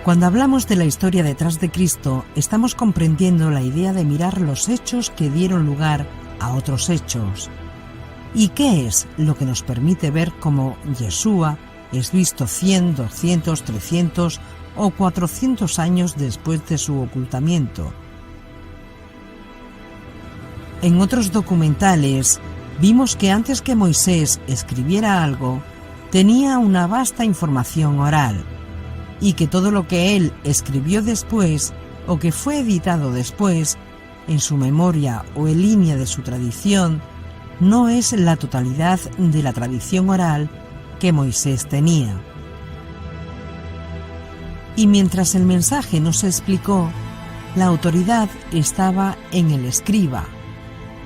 Cuando hablamos de la historia detrás de Cristo, estamos comprendiendo la idea de mirar los hechos que dieron lugar a otros hechos. ¿Y qué es lo que nos permite ver cómo Yeshua es visto 100, 200, 300 o 400 años después de su ocultamiento? En otros documentales vimos que antes que Moisés escribiera algo, tenía una vasta información oral, y que todo lo que él escribió después o que fue editado después, en su memoria o en línea de su tradición, no es la totalidad de la tradición oral que Moisés tenía. Y mientras el mensaje no se explicó, la autoridad estaba en el escriba,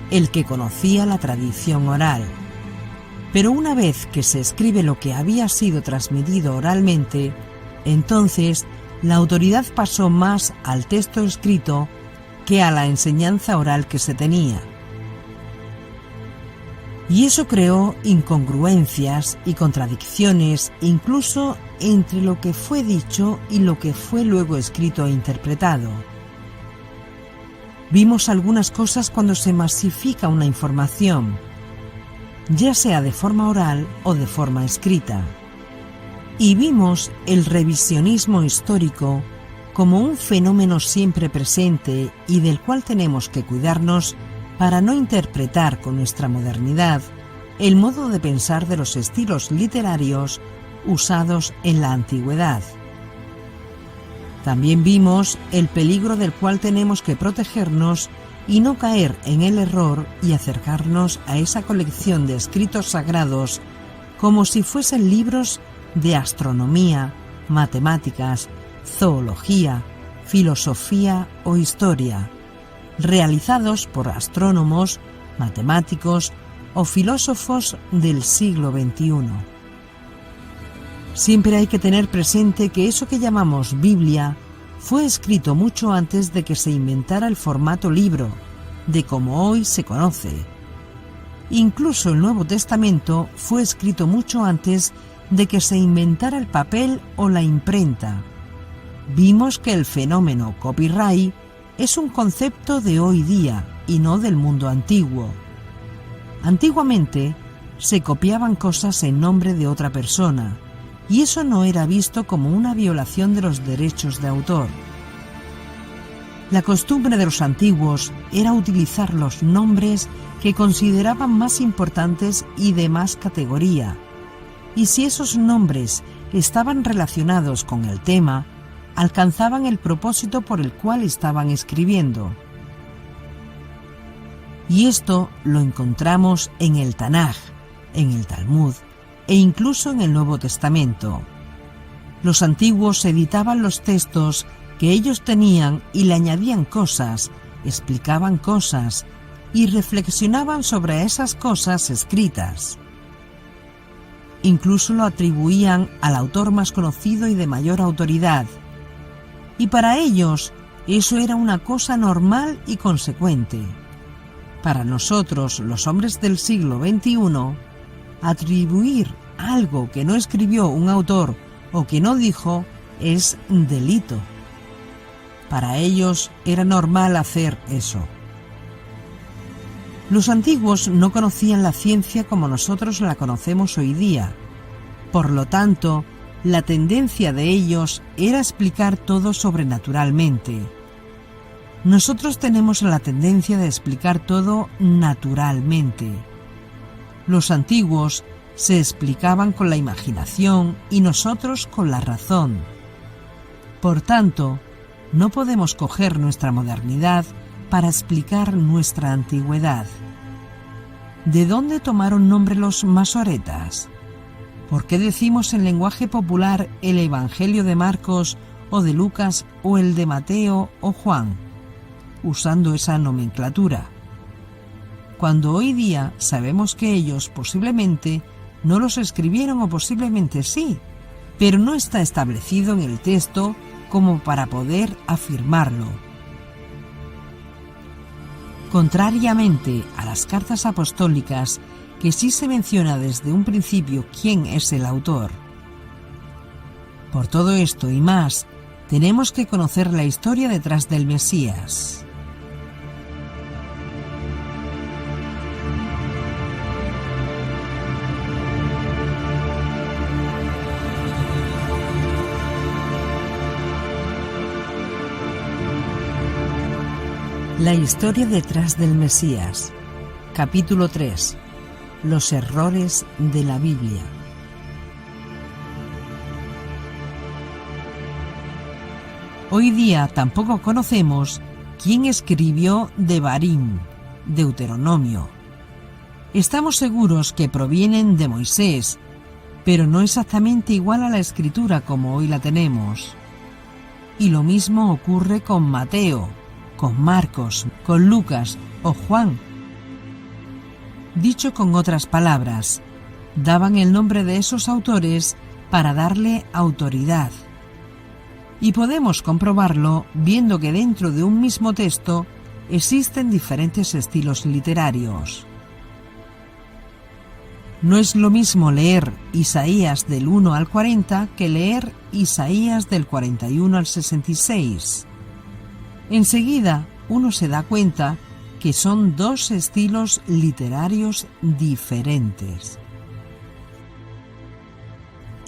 el que conocía la tradición oral. Pero una vez que se escribe lo que había sido transmitido oralmente, entonces la autoridad pasó más al texto escrito que a la enseñanza oral que se tenía. Y eso creó incongruencias y contradicciones incluso entre lo que fue dicho y lo que fue luego escrito e interpretado. Vimos algunas cosas cuando se masifica una información, ya sea de forma oral o de forma escrita. Y vimos el revisionismo histórico como un fenómeno siempre presente y del cual tenemos que cuidarnos para no interpretar con nuestra modernidad el modo de pensar de los estilos literarios usados en la antigüedad. También vimos el peligro del cual tenemos que protegernos y no caer en el error y acercarnos a esa colección de escritos sagrados como si fuesen libros de astronomía, matemáticas, zoología, filosofía o historia, realizados por astrónomos, matemáticos o filósofos del siglo XXI. Siempre hay que tener presente que eso que llamamos Biblia fue escrito mucho antes de que se inventara el formato libro, de como hoy se conoce. Incluso el Nuevo Testamento fue escrito mucho antes de que se inventara el papel o la imprenta. Vimos que el fenómeno copyright es un concepto de hoy día y no del mundo antiguo. Antiguamente se copiaban cosas en nombre de otra persona, y eso no era visto como una violación de los derechos de autor. La costumbre de los antiguos era utilizar los nombres que consideraban más importantes y de más categoría, y si esos nombres estaban relacionados con el tema, alcanzaban el propósito por el cual estaban escribiendo. Y esto lo encontramos en el Tanaj, en el Talmud e incluso en el Nuevo Testamento. Los antiguos editaban los textos que ellos tenían y le añadían cosas, explicaban cosas y reflexionaban sobre esas cosas escritas. Incluso lo atribuían al autor más conocido y de mayor autoridad. Y para ellos eso era una cosa normal y consecuente. Para nosotros, los hombres del siglo XXI, atribuir algo que no escribió un autor o que no dijo es delito. Para ellos era normal hacer eso. Los antiguos no conocían la ciencia como nosotros la conocemos hoy día. Por lo tanto, la tendencia de ellos era explicar todo sobrenaturalmente. Nosotros tenemos la tendencia de explicar todo naturalmente. Los antiguos se explicaban con la imaginación y nosotros con la razón. Por tanto, no podemos coger nuestra modernidad para explicar nuestra antigüedad. ¿De dónde tomaron nombre los masoretas? ¿Por qué decimos en lenguaje popular el Evangelio de Marcos o de Lucas o el de Mateo o Juan, usando esa nomenclatura? Cuando hoy día sabemos que ellos posiblemente no los escribieron o posiblemente sí, pero no está establecido en el texto como para poder afirmarlo. Contrariamente a las cartas apostólicas, que sí se menciona desde un principio quién es el autor. Por todo esto y más, Tenemos que conocer la historia detrás del Mesías. La historia detrás del Mesías. Capítulo 3. Los errores de la Biblia. Hoy día tampoco conocemos quién escribió Devarim, Deuteronomio. Estamos seguros que provienen de Moisés, pero no exactamente igual a la escritura como hoy la tenemos. Y lo mismo ocurre con Mateo, con Marcos, con Lucas o Juan. Dicho con otras palabras, daban el nombre de esos autores para darle autoridad. Y podemos comprobarlo viendo que dentro de un mismo texto existen diferentes estilos literarios. No es lo mismo leer Isaías del 1 al 40 que leer Isaías del 41 al 66. Enseguida uno se da cuenta que son dos estilos literarios diferentes.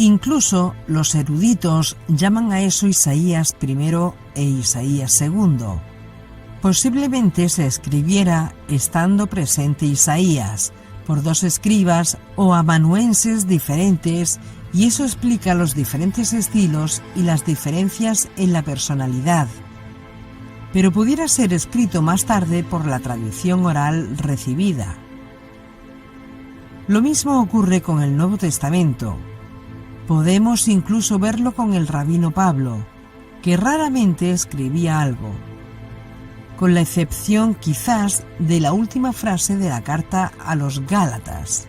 Incluso los eruditos llaman a eso Isaías I e Isaías II. Posiblemente se escribiera estando presente Isaías por dos escribas o amanuenses diferentes, y eso explica los diferentes estilos y las diferencias en la personalidad. Pero pudiera ser escrito más tarde por la tradición oral recibida. Lo mismo ocurre con el Nuevo Testamento. Podemos incluso verlo con el rabino Pablo, que raramente escribía algo, con la excepción quizás de la última frase de la carta a los Gálatas.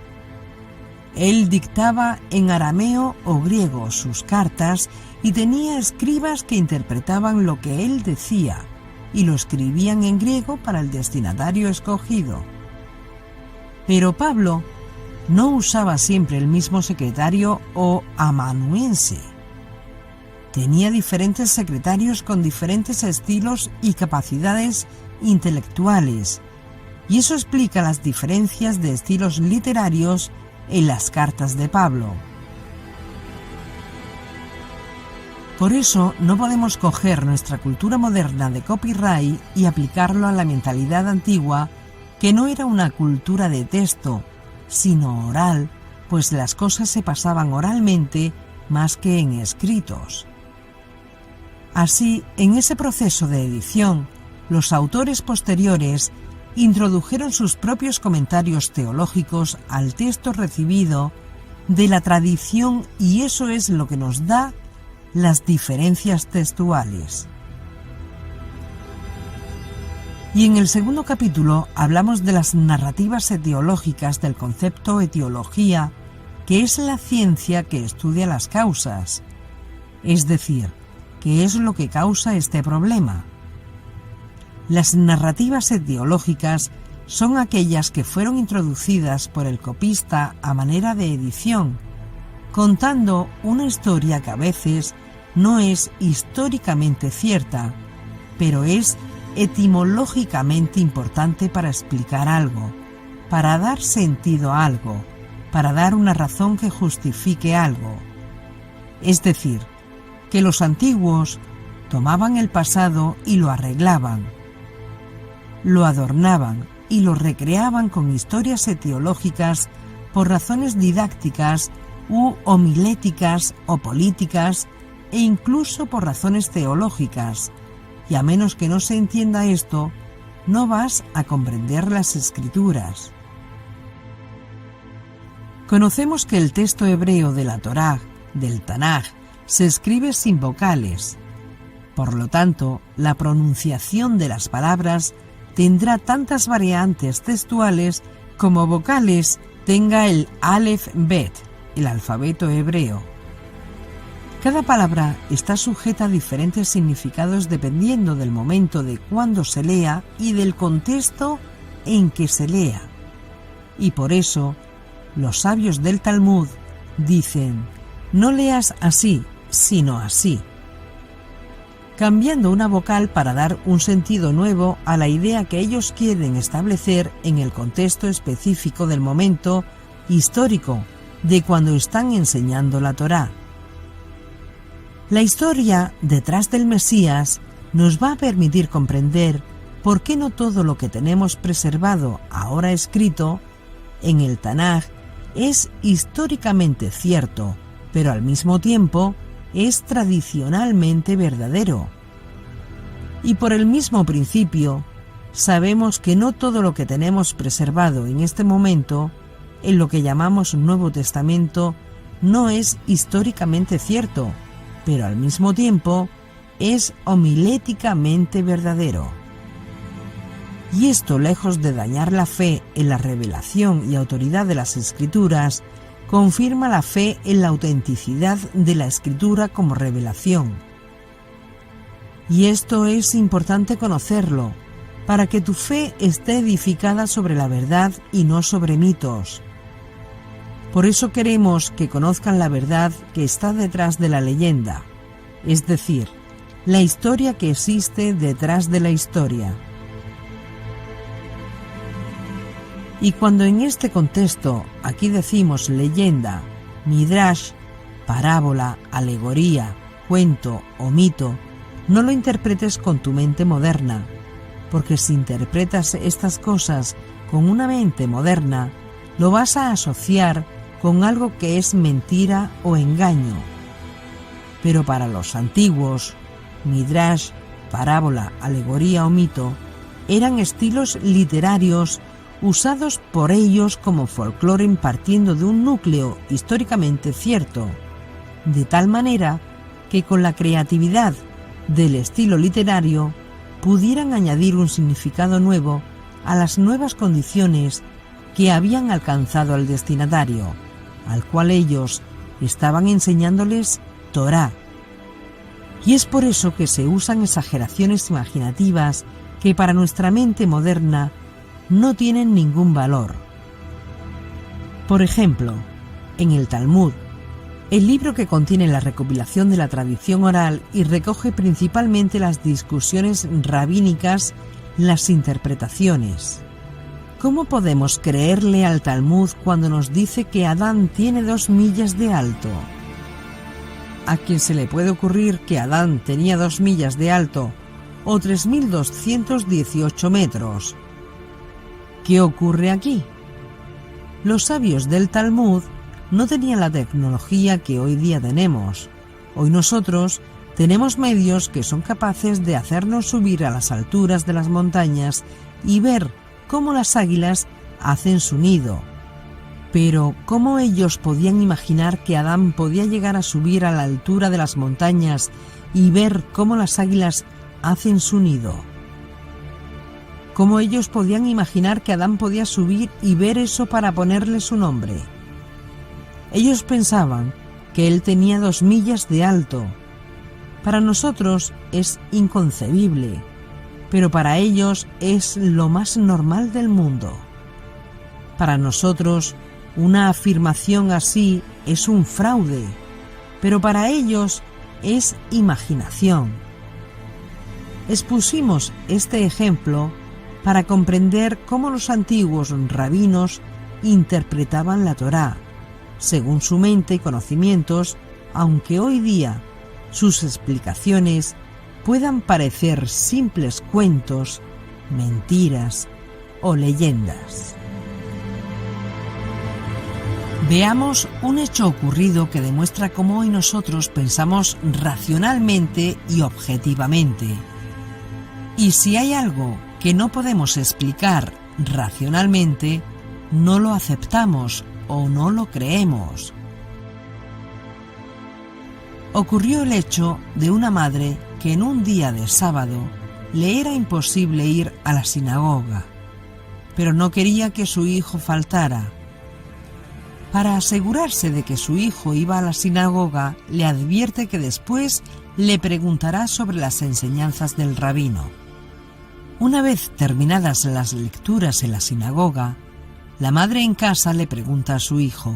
Él dictaba en arameo o griego sus cartas y tenía escribas que interpretaban lo que él decía y lo escribían en griego para el destinatario escogido. Pero Pablo no usaba siempre el mismo secretario o amanuense. Tenía diferentes secretarios con diferentes estilos y capacidades intelectuales, y eso explica las diferencias de estilos literarios en las cartas de Pablo. Por eso no podemos coger nuestra cultura moderna de copyright y aplicarlo a la mentalidad antigua, que no era una cultura de texto, sino oral, pues las cosas se pasaban oralmente más que en escritos. Así, en ese proceso de edición, los autores posteriores introdujeron sus propios comentarios teológicos al texto recibido de la tradición, y eso es lo que nos da las diferencias textuales. Y en el segundo capítulo hablamos de las narrativas etiológicas del concepto etiología, que es la ciencia que estudia las causas, es decir, qué es lo que causa este problema. Las narrativas etiológicas son aquellas que fueron introducidas por el copista a manera de edición, contando una historia que a veces no es históricamente cierta, pero es etimológicamente importante para explicar algo, para dar sentido a algo, para dar una razón que justifique algo. Es decir, que los antiguos tomaban el pasado y lo arreglaban, lo adornaban y lo recreaban con historias etiológicas por razones didácticas u homiléticas o políticas, e incluso por razones teológicas, y a menos que no se entienda esto, no vas a comprender las escrituras. Conocemos que el texto hebreo de la Torá, del Tanaj, se escribe sin vocales. Por lo tanto, la pronunciación de las palabras tendrá tantas variantes textuales como vocales tenga el Aleph Bet, el alfabeto hebreo. Cada palabra está sujeta a diferentes significados dependiendo del momento de cuándo se lea y del contexto en que se lea. Y por eso, los sabios del Talmud dicen: no leas así, sino así. cambiando una vocal para dar un sentido nuevo a la idea que ellos quieren establecer en el contexto específico del momento histórico de cuando están enseñando la Torá. La historia detrás del Mesías nos va a permitir comprender por qué no todo lo que tenemos preservado ahora escrito en el Tanaj es históricamente cierto, pero al mismo tiempo es tradicionalmente verdadero. Y por el mismo principio, sabemos que no todo lo que tenemos preservado en este momento, en lo que llamamos Nuevo Testamento, no es históricamente cierto, pero al mismo tiempo es homiléticamente verdadero. Y esto, lejos de dañar la fe en la revelación y autoridad de las Escrituras, confirma la fe en la autenticidad de la Escritura como revelación. Y esto es importante conocerlo, para que tu fe esté edificada sobre la verdad y no sobre mitos. Por eso queremos que conozcan la verdad que está detrás de la leyenda, es decir, la historia que existe detrás de la historia. Y cuando en este contexto aquí decimos leyenda, midrash, parábola, alegoría, cuento o mito, no lo interpretes con tu mente moderna, porque si interpretas estas cosas con una mente moderna, lo vas a asociar con algo que es mentira o engaño. Pero para los antiguos, midrash, parábola, alegoría o mito eran estilos literarios usados por ellos como folclore partiendo de un núcleo históricamente cierto, de tal manera que con la creatividad del estilo literario pudieran añadir un significado nuevo a las nuevas condiciones que habían alcanzado al destinatario, al cual ellos estaban enseñándoles Torá. Y es por eso que se usan exageraciones imaginativas que para nuestra mente moderna no tienen ningún valor. Por ejemplo, en el Talmud, el libro que contiene la recopilación de la tradición oral y recoge principalmente las discusiones rabínicas, las interpretaciones. ¿Cómo podemos creerle al Talmud cuando nos dice que Adán tiene 2 millas de alto? ¿A quién se le puede ocurrir que Adán tenía 2 millas de alto o 3.218 metros? ¿Qué ocurre aquí? Los sabios del Talmud no tenían la tecnología que hoy día tenemos. Hoy nosotros tenemos medios que son capaces de hacernos subir a las alturas de las montañas y ver cómo las águilas hacen su nido. Pero, ¿cómo ellos podían imaginar que Adán podía llegar a subir a la altura de las montañas y ver cómo las águilas hacen su nido? ¿Cómo ellos podían imaginar que Adán podía subir y ver eso para ponerle su nombre? Ellos pensaban que él tenía 2 millas de alto. Para nosotros es inconcebible, pero para ellos es lo más normal del mundo. Para nosotros, una afirmación así es un fraude, pero para ellos es imaginación. Expusimos este ejemplo para comprender cómo los antiguos rabinos interpretaban la Torá, según su mente y conocimientos, aunque hoy día sus explicaciones puedan parecer simples cuentos, mentiras o leyendas. Veamos un hecho ocurrido que demuestra cómo hoy nosotros pensamos racionalmente y objetivamente. Y si hay algo que no podemos explicar racionalmente, no lo aceptamos o no lo creemos. Ocurrió el hecho de una madre que en un día de sábado le era imposible ir a la sinagoga, pero no quería que su hijo faltara. Para asegurarse de que su hijo iba a la sinagoga, le advierte que después le preguntará sobre las enseñanzas del rabino. Una vez terminadas las lecturas en la sinagoga, la madre en casa le pregunta a su hijo: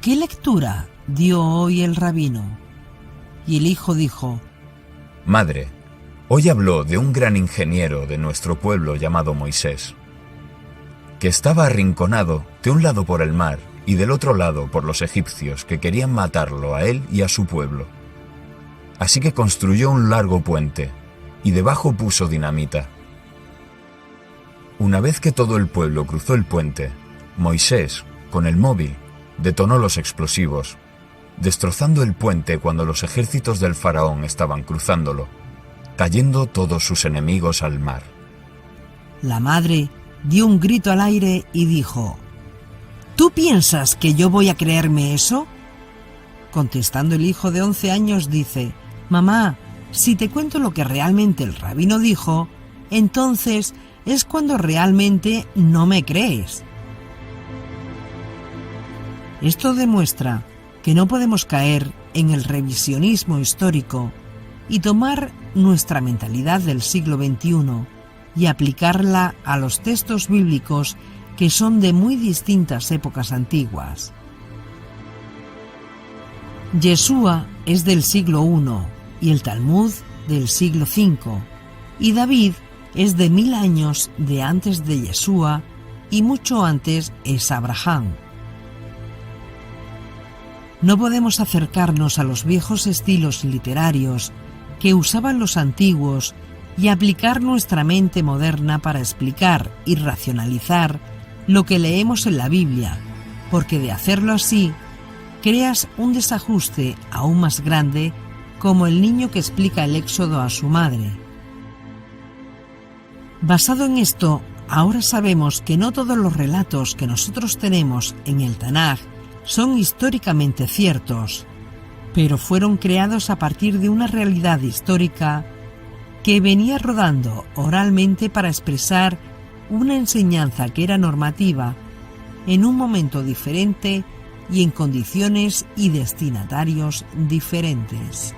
¿qué lectura dio hoy el rabino? Y el hijo dijo: Madre, hoy habló de un gran ingeniero de nuestro pueblo llamado Moisés, que estaba arrinconado de un lado por el mar y del otro lado por los egipcios que querían matarlo a él y a su pueblo. Así que construyó un largo puente y debajo puso dinamita. Una vez que todo el pueblo cruzó el puente, Moisés, con el móvil, detonó los explosivos, destrozando el puente cuando los ejércitos del faraón estaban cruzándolo, cayendo todos sus enemigos al mar. La madre dio un grito al aire y dijo: ¿Tú piensas que yo voy a creerme eso? Contestando el hijo de 11 años dice: Mamá, si te cuento lo que realmente el rabino dijo, entonces es cuando realmente no me crees. Esto demuestra que no podemos caer en el revisionismo histórico y tomar nuestra mentalidad del siglo XXI y aplicarla a los textos bíblicos que son de muy distintas épocas antiguas. Yeshua es del siglo I y el Talmud del siglo V, y David es de 1000 años de antes de Yeshua y mucho antes es Abraham. No podemos acercarnos a los viejos estilos literarios que usaban los antiguos y aplicar nuestra mente moderna para explicar y racionalizar lo que leemos en la Biblia, porque de hacerlo así, creas un desajuste aún más grande, como el niño que explica el Éxodo a su madre. Basado en esto, ahora sabemos que no todos los relatos que nosotros tenemos en el Tanaj son históricamente ciertos, pero fueron creados a partir de una realidad histórica que venía rodando oralmente para expresar una enseñanza que era normativa en un momento diferente y en condiciones y destinatarios diferentes.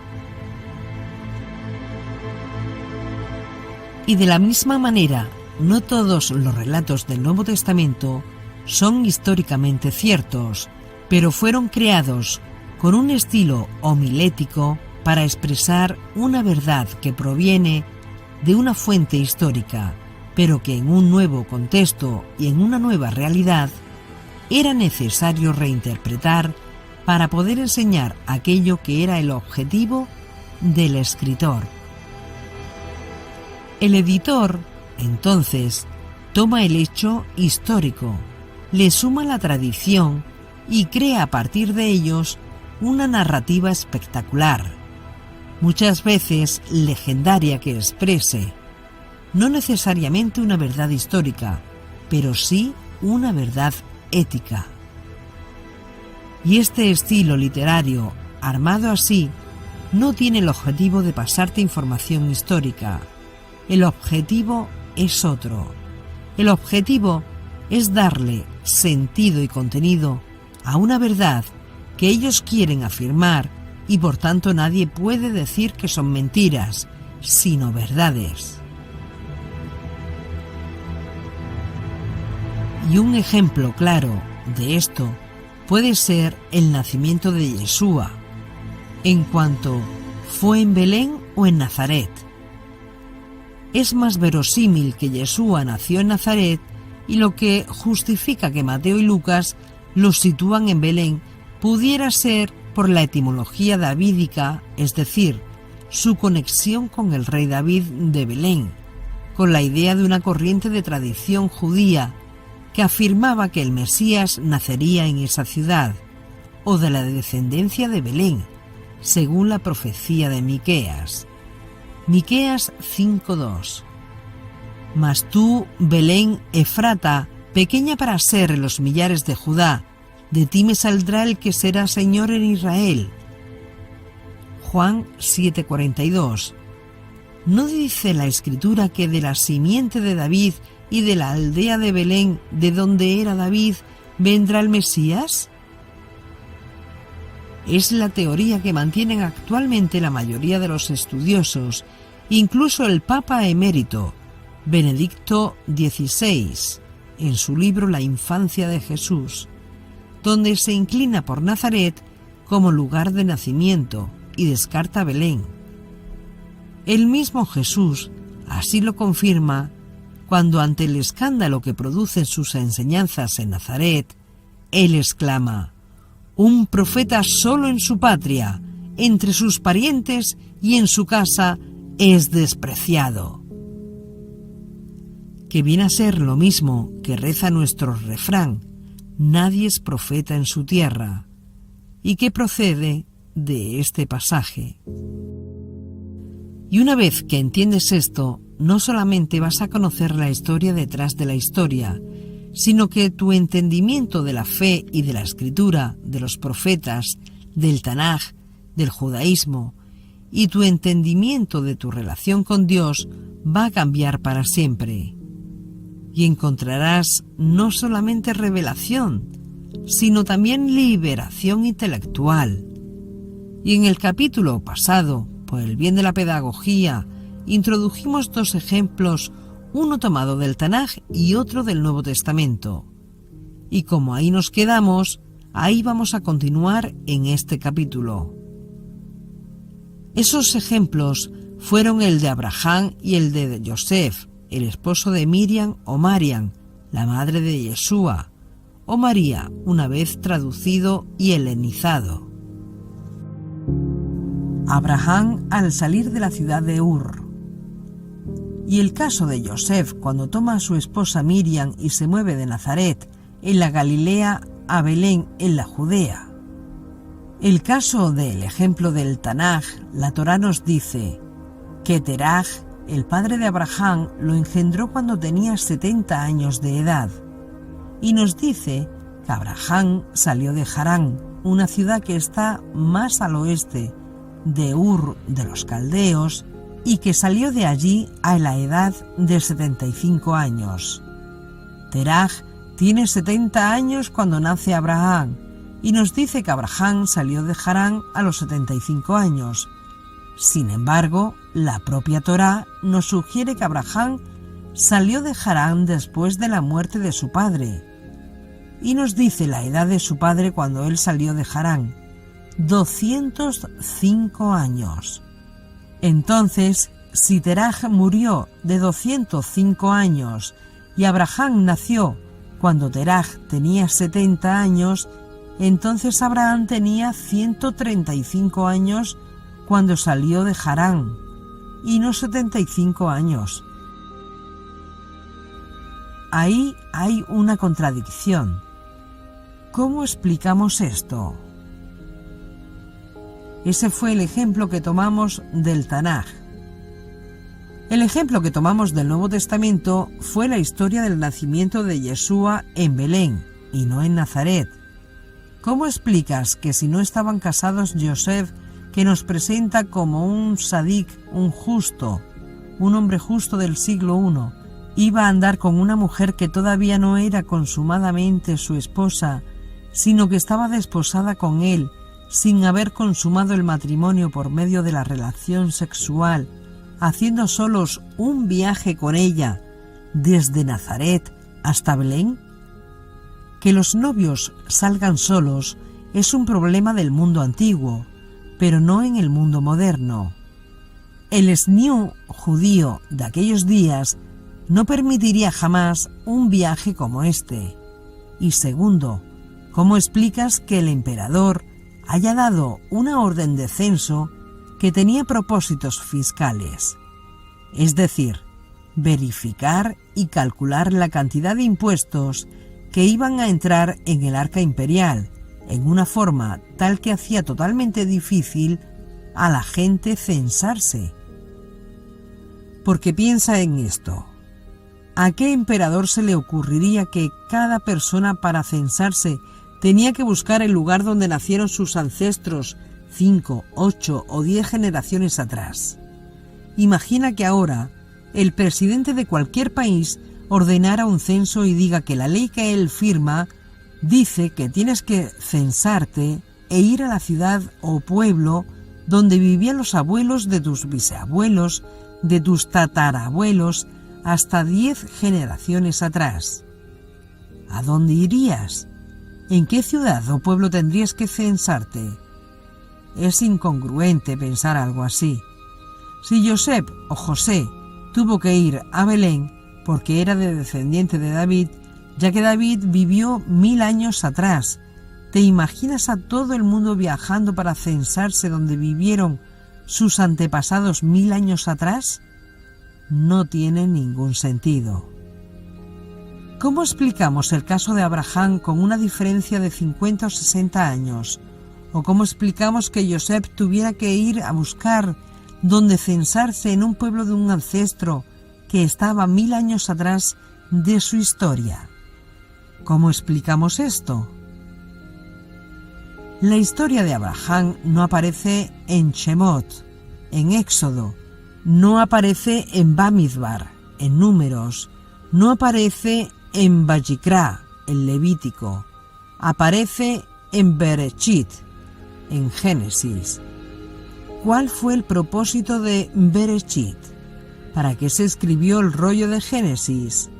Y de la misma manera, no todos los relatos del Nuevo Testamento son históricamente ciertos, pero fueron creados con un estilo homilético para expresar una verdad que proviene de una fuente histórica, pero que en un nuevo contexto y en una nueva realidad era necesario reinterpretar para poder enseñar aquello que era el objetivo del escritor. El editor, entonces, toma el hecho histórico, le suma la tradición y crea a partir de ellos una narrativa espectacular, muchas veces legendaria, que exprese no necesariamente una verdad histórica, pero sí una verdad ética. Y este estilo literario, armado así, no tiene el objetivo de pasarte información histórica. El objetivo es otro. El objetivo es darle sentido y contenido a una verdad que ellos quieren afirmar, y por tanto nadie puede decir que son mentiras, sino verdades. Y un ejemplo claro de esto puede ser el nacimiento de Yeshua, en cuanto fue en Belén o en Nazaret. Es más verosímil que Yeshua nació en Nazaret, y lo que justifica que Mateo y Lucas los sitúan en Belén pudiera ser por la etimología davídica, es decir, su conexión con el rey David de Belén, con la idea de una corriente de tradición judía que afirmaba que el Mesías nacería en esa ciudad, o de la descendencia de Belén, según la profecía de Miqueas. Miqueas 5:2. Mas tú, Belén Efrata, pequeña para ser en los millares de Judá, de ti me saldrá el que será Señor en Israel. Juan 7:42. ¿No dice la Escritura que de la simiente de David y de la aldea de Belén, de donde era David, vendrá el Mesías? Es la teoría que mantienen actualmente la mayoría de los estudiosos, incluso el Papa emérito, Benedicto XVI, en su libro La infancia de Jesús, donde se inclina por Nazaret como lugar de nacimiento y descarta Belén. El mismo Jesús así lo confirma cuando, ante el escándalo que producen sus enseñanzas en Nazaret, él exclama: «Un profeta solo en su patria, entre sus parientes y en su casa, es despreciado». Que viene a ser lo mismo que reza nuestro refrán: «Nadie es profeta en su tierra», y que procede de este pasaje. Y una vez que entiendes esto, no solamente vas a conocer la historia detrás de la historia, sino que tu entendimiento de la fe y de la escritura, de los profetas, del Tanaj, del judaísmo, y tu entendimiento de tu relación con Dios va a cambiar para siempre. Y encontrarás no solamente revelación, sino también liberación intelectual. Y en el capítulo pasado, por el bien de la pedagogía, introdujimos 2 ejemplos, uno tomado del Tanaj y otro del Nuevo Testamento. Y como ahí nos quedamos, ahí vamos a continuar en este capítulo. Esos ejemplos fueron el de Abraham y el de Yosef, el esposo de Miriam o Mariam, la madre de Yeshua, o María, una vez traducido y helenizado. Abraham al salir de la ciudad de Ur. Y el caso de Yosef cuando toma a su esposa Miriam y se mueve de Nazaret, en la Galilea, a Belén, en la Judea. El caso del ejemplo del Tanaj, la Torá nos dice que Teraj, el padre de Abraham, lo engendró cuando tenía 70 años de edad. Y nos dice que Abraham salió de Harán, una ciudad que está más al oeste de Ur de los caldeos, y que salió de allí a la edad de 75 años. Teraj tiene 70 años cuando nace Abraham, y nos dice que Abraham salió de Harán a los 75 años. Sin embargo, la propia Torá nos sugiere que Abraham salió de Harán después de la muerte de su padre, y nos dice la edad de su padre cuando él salió de Harán: 205 años. Entonces, si Teraj murió de 205 años y Abraham nació cuando Teraj tenía 70 años, entonces Abraham tenía 135 años cuando salió de Harán, y no 75 años. Ahí hay una contradicción. ¿Cómo explicamos esto? Ese fue el ejemplo que tomamos del Tanaj. El ejemplo que tomamos del Nuevo Testamento fue la historia del nacimiento de Yeshua en Belén y no en Nazaret. ¿Cómo explicas que si no estaban casados Yosef, que nos presenta como un sadik, un justo, un hombre justo del siglo I, iba a andar con una mujer que todavía no era consumadamente su esposa, sino que estaba desposada con él, sin haber consumado el matrimonio por medio de la relación sexual, haciendo solos un viaje con ella desde Nazaret hasta Belén? Que los novios salgan solos es un problema del mundo antiguo, pero no en el mundo moderno. El SNIU judío de aquellos días no permitiría jamás un viaje como este. Y segundo, ¿cómo explicas que el emperador haya dado una orden de censo que tenía propósitos fiscales? Es decir, verificar y calcular la cantidad de impuestos que iban a entrar en el arca imperial, en una forma tal que hacía totalmente difícil a la gente censarse. Porque piensa en esto: ¿a qué emperador se le ocurriría que cada persona para censarse tenía que buscar el lugar donde nacieron sus ancestros 5, 8 o 10 generaciones atrás? Imagina que ahora el presidente de cualquier país ordenara un censo y diga que la ley que él firma dice que tienes que censarte e ir a la ciudad o pueblo donde vivían los abuelos de tus bisabuelos, de tus tatarabuelos, hasta 10 generaciones atrás. ¿A dónde irías? ¿En qué ciudad o pueblo tendrías que censarte? Es incongruente pensar algo así. Si Josep o José tuvo que ir a Belén porque era descendiente de David, ya que David vivió 1000 años atrás, ¿te imaginas a todo el mundo viajando para censarse donde vivieron sus antepasados 1000 años atrás? No tiene ningún sentido. ¿Cómo explicamos el caso de Abraham con una diferencia de 50 o 60 años? ¿O cómo explicamos que Josep tuviera que ir a buscar donde censarse en un pueblo de un ancestro que estaba 1000 años atrás de su historia? ¿Cómo explicamos esto? La historia de Abraham no aparece en Shemot, en Éxodo, no aparece en Bamidbar, en Números, no aparece en Vayikra, en Levítico, aparece en Bereshit, en Génesis. ¿Cuál fue el propósito de Bereshit? ¿Para qué se escribió el rollo de Génesis?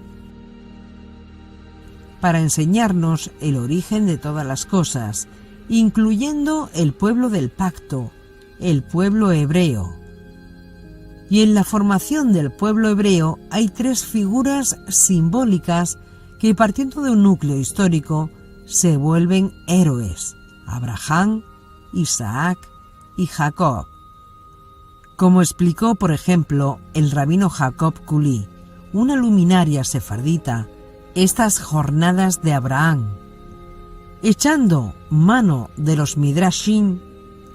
Para enseñarnos el origen de todas las cosas, incluyendo el pueblo del pacto, el pueblo hebreo. Y en la formación del pueblo hebreo hay 3 figuras simbólicas que, partiendo de un núcleo histórico, se vuelven héroes: Abraham, Isaac y Jacob. Como explicó, por ejemplo, el rabino Jacob Kuli, una luminaria sefardita, estas jornadas de Abraham. Echando mano de los Midrashim,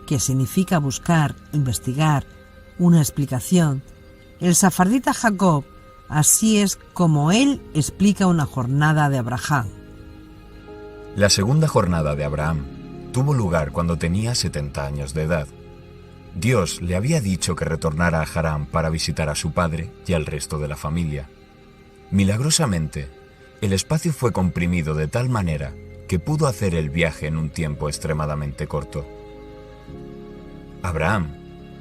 que significa buscar, investigar, una explicación, el sefardita Jacob, así es como él explica una jornada de Abraham. La segunda jornada de Abraham tuvo lugar cuando tenía 70 años de edad. Dios le había dicho que retornara a Harán para visitar a su padre y al resto de la familia. Milagrosamente, el espacio fue comprimido de tal manera que pudo hacer el viaje en un tiempo extremadamente corto. Abraham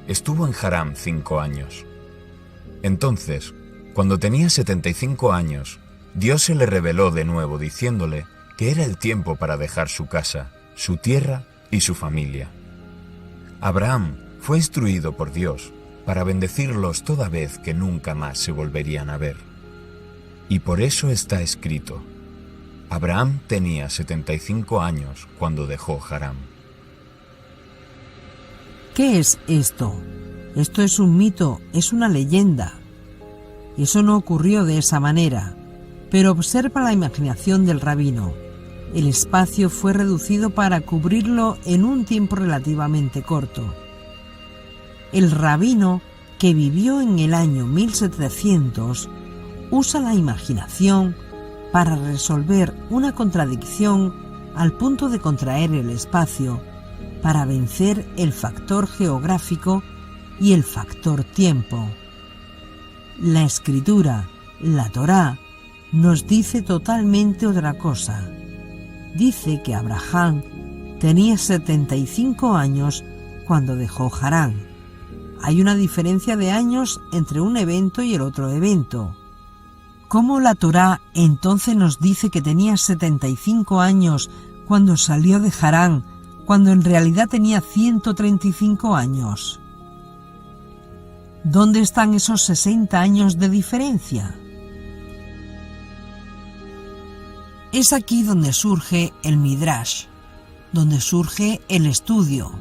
estuvo en Harán 5 años. Entonces, cuando tenía 75 años, Dios se le reveló de nuevo diciéndole que era el tiempo para dejar su casa, su tierra y su familia. Abraham fue instruido por Dios para bendecirlos toda vez que nunca más se volverían a ver. Y por eso está escrito: Abraham tenía 75 años cuando dejó Harán. ¿Qué es esto? Esto es un mito, es una leyenda. Eso no ocurrió de esa manera, pero observa la imaginación del rabino. El espacio fue reducido para cubrirlo en un tiempo relativamente corto. El rabino, que vivió en el año 1700, usa la imaginación para resolver una contradicción al punto de contraer el espacio para vencer el factor geográfico y el factor tiempo. La escritura, la Torá, nos dice totalmente otra cosa. Dice que Abraham tenía 75 años cuando dejó Harán. Hay una diferencia de años entre un evento y el otro evento. ¿Cómo la Torá entonces nos dice que tenía 75 años cuando salió de Harán, cuando en realidad tenía 135 años? ¿Dónde están esos 60 años de diferencia? Es aquí donde surge el Midrash, donde surge el estudio.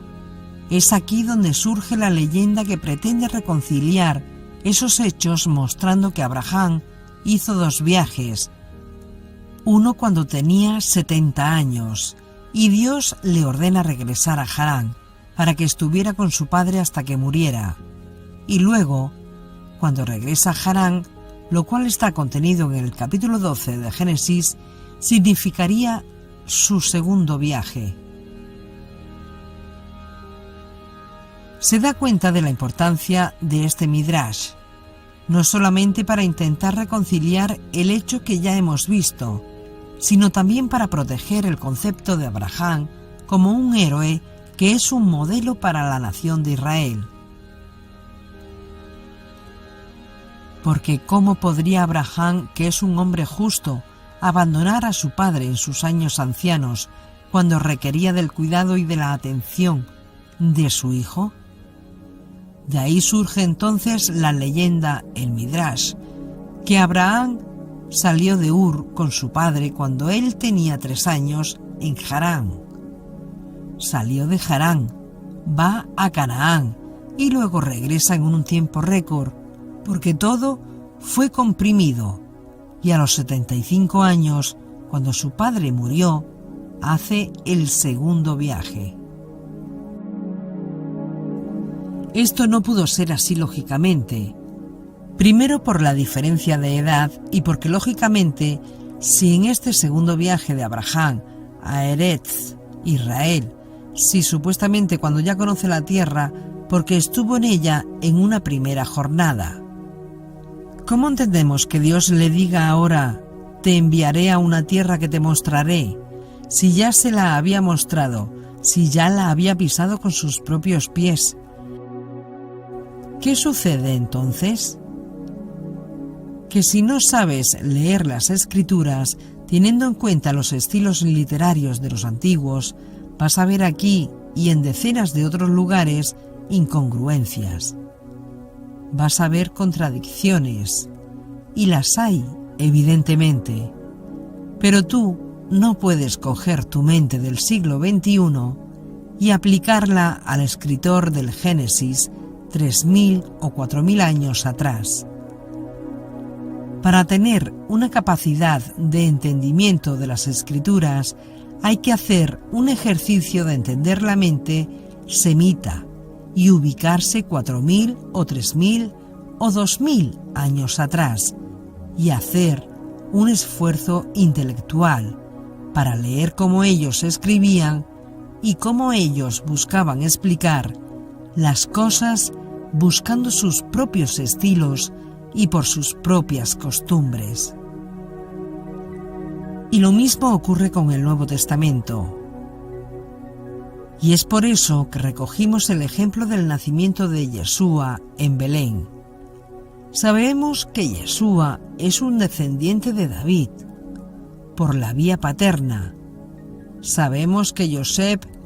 Es aquí donde surge la leyenda que pretende reconciliar esos hechos, mostrando que Abraham hizo 2 viajes, uno cuando tenía 70 años, y Dios le ordena regresar a Harán para que estuviera con su padre hasta que muriera, y luego, cuando regresa a Harán, lo cual está contenido en el capítulo 12 de Génesis, significaría su segundo viaje. Se da cuenta de la importancia de este Midrash, no solamente para intentar reconciliar el hecho que ya hemos visto, sino también para proteger el concepto de Abraham como un héroe que es un modelo para la nación de Israel. Porque ¿cómo podría Abraham, que es un hombre justo, abandonar a su padre en sus años ancianos cuando requería del cuidado y de la atención de su hijo? De ahí surge entonces la leyenda, el Midrash, que Abraham salió de Ur con su padre cuando él tenía 3 años en Harán. Salió de Harán, va a Canaán y luego regresa en un tiempo récord, porque todo fue comprimido, y a los 75 años, cuando su padre murió, hace el segundo viaje. Esto no pudo ser así lógicamente. Primero por la diferencia de edad y porque lógicamente, si en este segundo viaje de Abraham a Eretz, Israel, si supuestamente cuando ya conoce la tierra, porque estuvo en ella en una primera jornada. ¿Cómo entendemos que Dios le diga ahora, te enviaré a una tierra que te mostraré, si ya se la había mostrado, si ya la había pisado con sus propios pies? ¿Qué sucede entonces? Que si no sabes leer las escrituras, teniendo en cuenta los estilos literarios de los antiguos, vas a ver aquí y en decenas de otros lugares incongruencias. Vas a ver contradicciones, y las hay, evidentemente. Pero tú no puedes coger tu mente del siglo XXI y aplicarla al escritor del Génesis 3.000 o 4.000 años atrás. Para tener una capacidad de entendimiento de las escrituras, hay que hacer un ejercicio de entender la mente semita y ubicarse 4.000 o 3.000 o 2.000 años atrás y hacer un esfuerzo intelectual para leer cómo ellos escribían y cómo ellos buscaban explicar las cosas buscando sus propios estilos y por sus propias costumbres. Y lo mismo ocurre con el Nuevo Testamento. Y es por eso que recogimos el ejemplo del nacimiento de Yeshua en Belén. Sabemos que Yeshua es un descendiente de David, por la vía paterna. Sabemos que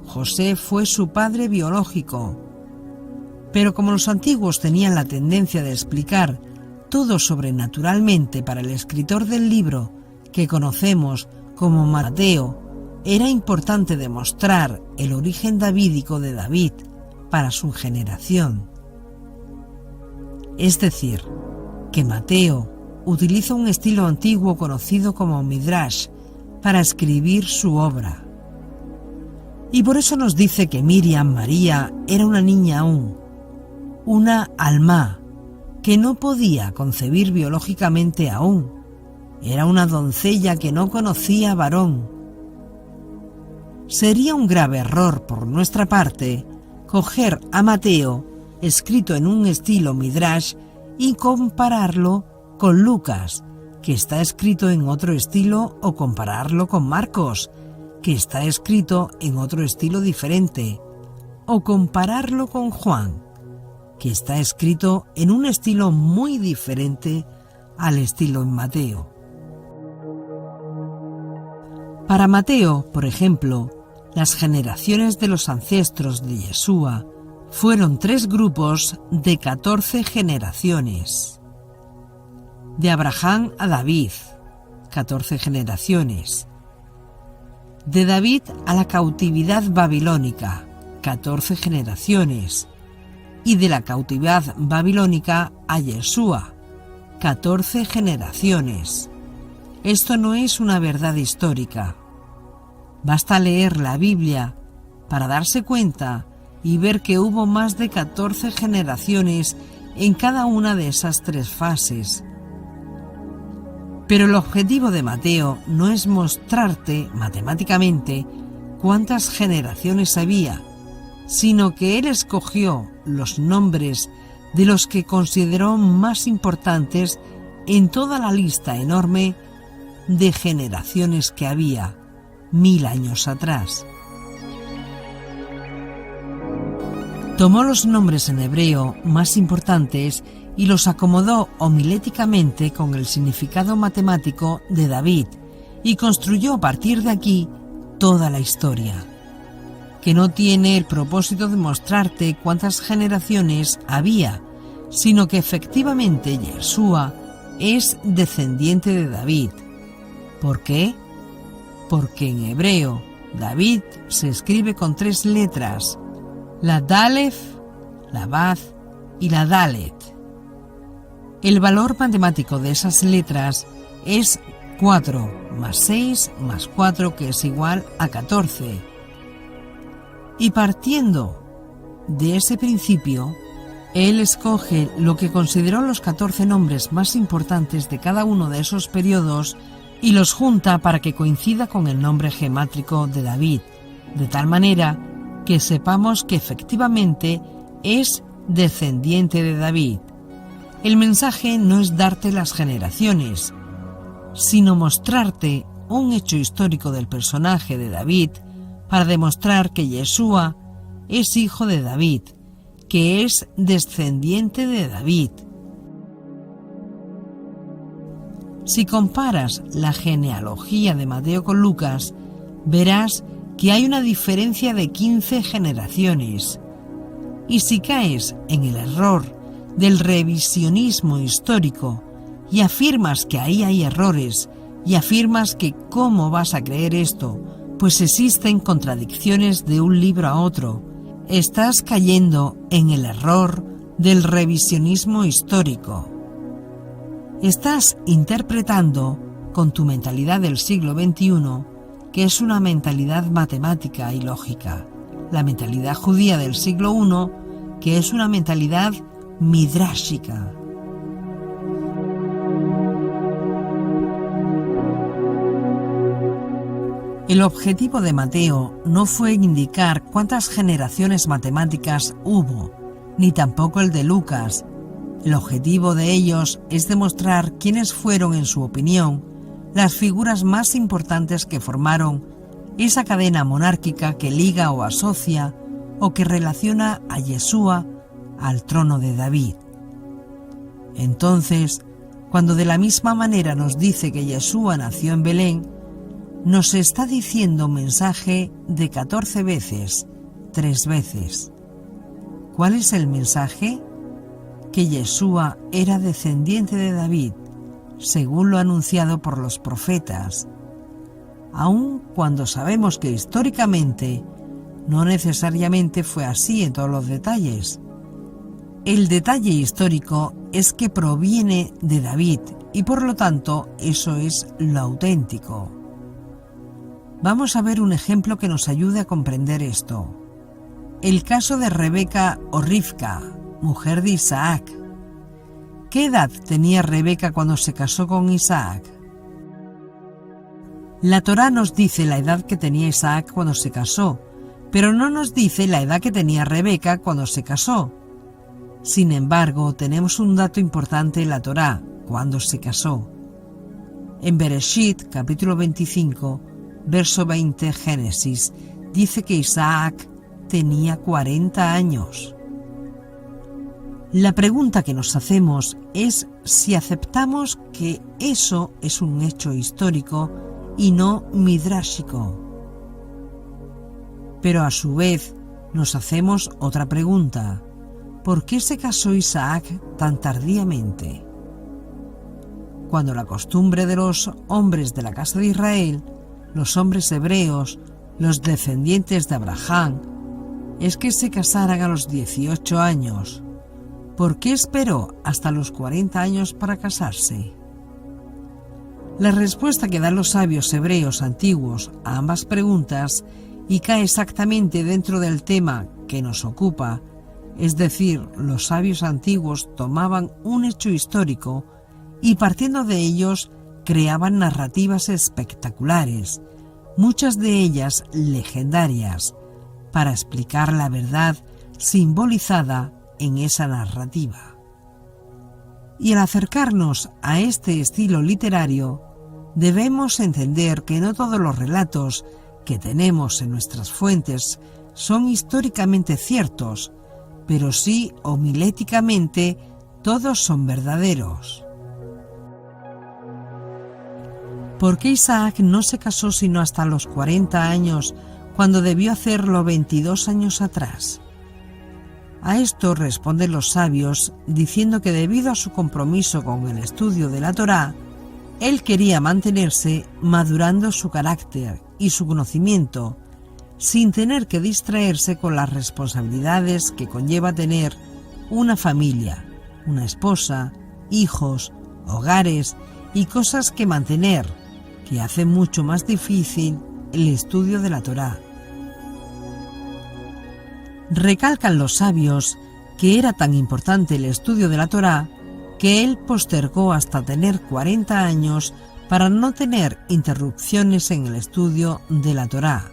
José fue su padre biológico. Pero como los antiguos tenían la tendencia de explicar todo sobrenaturalmente para el escritor del libro que conocemos como Mateo, era importante demostrar el origen davídico de David para su generación. Es decir, que Mateo utiliza un estilo antiguo conocido como Midrash para escribir su obra. Y por eso nos dice que Miriam, María, era una niña aún, una alma, que no podía concebir biológicamente aún. Era una doncella que no conocía varón. Sería un grave error por nuestra parte coger a Mateo, escrito en un estilo Midrash, y compararlo con Lucas, que está escrito en otro estilo, o compararlo con Marcos, que está escrito en otro estilo diferente, o compararlo con Juan, que está escrito en un estilo muy diferente al estilo en Mateo. Para Mateo, por ejemplo, las generaciones de los ancestros de Yeshua fueron 3 grupos de 14 generaciones. De Abraham a David, 14 generaciones. De David a la cautividad babilónica, 14 generaciones. Y de la cautividad babilónica a Yeshua, 14 generaciones. Esto no es una verdad histórica. Basta leer la Biblia para darse cuenta y ver que hubo más de 14 generaciones en cada una de esas 3 fases. Pero el objetivo de Mateo no es mostrarte matemáticamente cuántas generaciones había, sino que él escogió los nombres de los que consideró más importantes en toda la lista enorme de generaciones que había 1000 años atrás. Tomó los nombres en hebreo más importantes y los acomodó homiléticamente con el significado matemático de David y construyó a partir de aquí toda la historia, que no tiene el propósito de mostrarte cuántas generaciones había, sino que efectivamente Yeshua es descendiente de David. ¿Por qué? Porque en hebreo David se escribe con 3 letras, la Dalef, la Baz y la Dalet. El valor matemático de esas letras es 4 más 6 más 4, que es igual a 14. Y partiendo de ese principio, él escoge lo que consideró los 14 nombres más importantes de cada uno de esos periodos y los junta para que coincida con el nombre gemátrico de David, de tal manera que sepamos que efectivamente es descendiente de David. El mensaje no es darte las generaciones, sino mostrarte un hecho histórico del personaje de David para demostrar que Yeshua es hijo de David, que es descendiente de David. Si comparas la genealogía de Mateo con Lucas, verás que hay una diferencia de 15 generaciones. Y si caes en el error del revisionismo histórico y afirmas que ahí hay errores y afirmas que ¿cómo vas a creer esto? Pues existen contradicciones de un libro a otro. Estás cayendo en el error del revisionismo histórico. Estás interpretando con tu mentalidad del siglo XXI, que es una mentalidad matemática y lógica, la mentalidad judía del siglo I, que es una mentalidad midrashica. El objetivo de Mateo no fue indicar cuántas generaciones matemáticas hubo, ni tampoco el de Lucas. El objetivo de ellos es demostrar quiénes fueron, en su opinión, las figuras más importantes que formaron esa cadena monárquica que liga o asocia o que relaciona a Yeshua al trono de David. Entonces, cuando de la misma manera nos dice que Yeshua nació en Belén, nos está diciendo un mensaje de 14 veces, 3 veces. ¿Cuál es el mensaje? Que Yeshua era descendiente de David, según lo anunciado por los profetas, aun cuando sabemos que históricamente no necesariamente fue así en todos los detalles. El detalle histórico es que proviene de David y por lo tanto eso es lo auténtico. Vamos a ver un ejemplo que nos ayude a comprender esto. El caso de Rebeca o Rivka, mujer de Isaac. ¿Qué edad tenía Rebeca cuando se casó con Isaac? La Torá nos dice la edad que tenía Isaac cuando se casó, pero no nos dice la edad que tenía Rebeca cuando se casó. Sin embargo, tenemos un dato importante en la Torá, cuando se casó. En Bereshit, capítulo 25, verso 20, Génesis, dice que Isaac tenía 40 años. La pregunta que nos hacemos es si aceptamos que eso es un hecho histórico y no midrashico. Pero a su vez nos hacemos otra pregunta. ¿Por qué se casó Isaac tan tardíamente? Cuando la costumbre de los hombres de la casa de Israel, los hombres hebreos, los descendientes de Abraham, es que se casaran a los 18 años. ¿Por qué esperó hasta los 40 años para casarse? La respuesta que dan los sabios hebreos antiguos a ambas preguntas y cae exactamente dentro del tema que nos ocupa, es decir, los sabios antiguos tomaban un hecho histórico y partiendo de ellos creaban narrativas espectaculares, muchas de ellas legendarias, para explicar la verdad simbolizada en esa narrativa. Y al acercarnos a este estilo literario, debemos entender que no todos los relatos que tenemos en nuestras fuentes son históricamente ciertos, pero sí homiléticamente todos son verdaderos. ¿Por qué Isaac no se casó sino hasta los 40 años, cuando debió hacerlo 22 años atrás? A esto responden los sabios diciendo que debido a su compromiso con el estudio de la Torá, él quería mantenerse madurando su carácter y su conocimiento sin tener que distraerse con las responsabilidades que conlleva tener una familia, una esposa, hijos, hogares y cosas que mantener, que hace mucho más difícil el estudio de la Torá. Recalcan los sabios que era tan importante el estudio de la Torá que él postergó hasta tener 40 años para no tener interrupciones en el estudio de la Torá.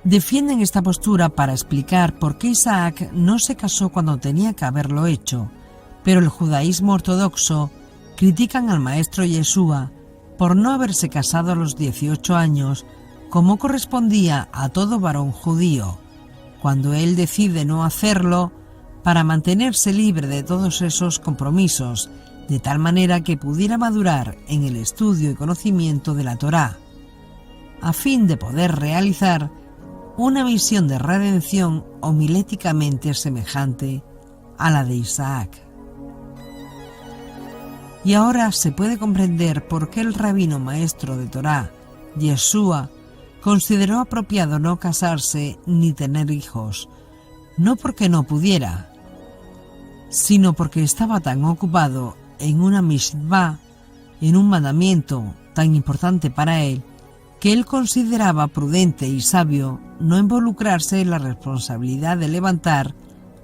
Defienden esta postura para explicar por qué Isaac no se casó cuando tenía que haberlo hecho, pero el judaísmo ortodoxo critican al maestro Yeshua por no haberse casado a los 18 años, como correspondía a todo varón judío, cuando él decide no hacerlo para mantenerse libre de todos esos compromisos, de tal manera que pudiera madurar en el estudio y conocimiento de la Torá, a fin de poder realizar una misión de redención homiléticamente semejante a la de Isaac. Y ahora se puede comprender por qué el rabino maestro de Torá, Yeshua, consideró apropiado no casarse ni tener hijos, no porque no pudiera, sino porque estaba tan ocupado en una mishvá, en un mandamiento tan importante para él, que él consideraba prudente y sabio no involucrarse en la responsabilidad de levantar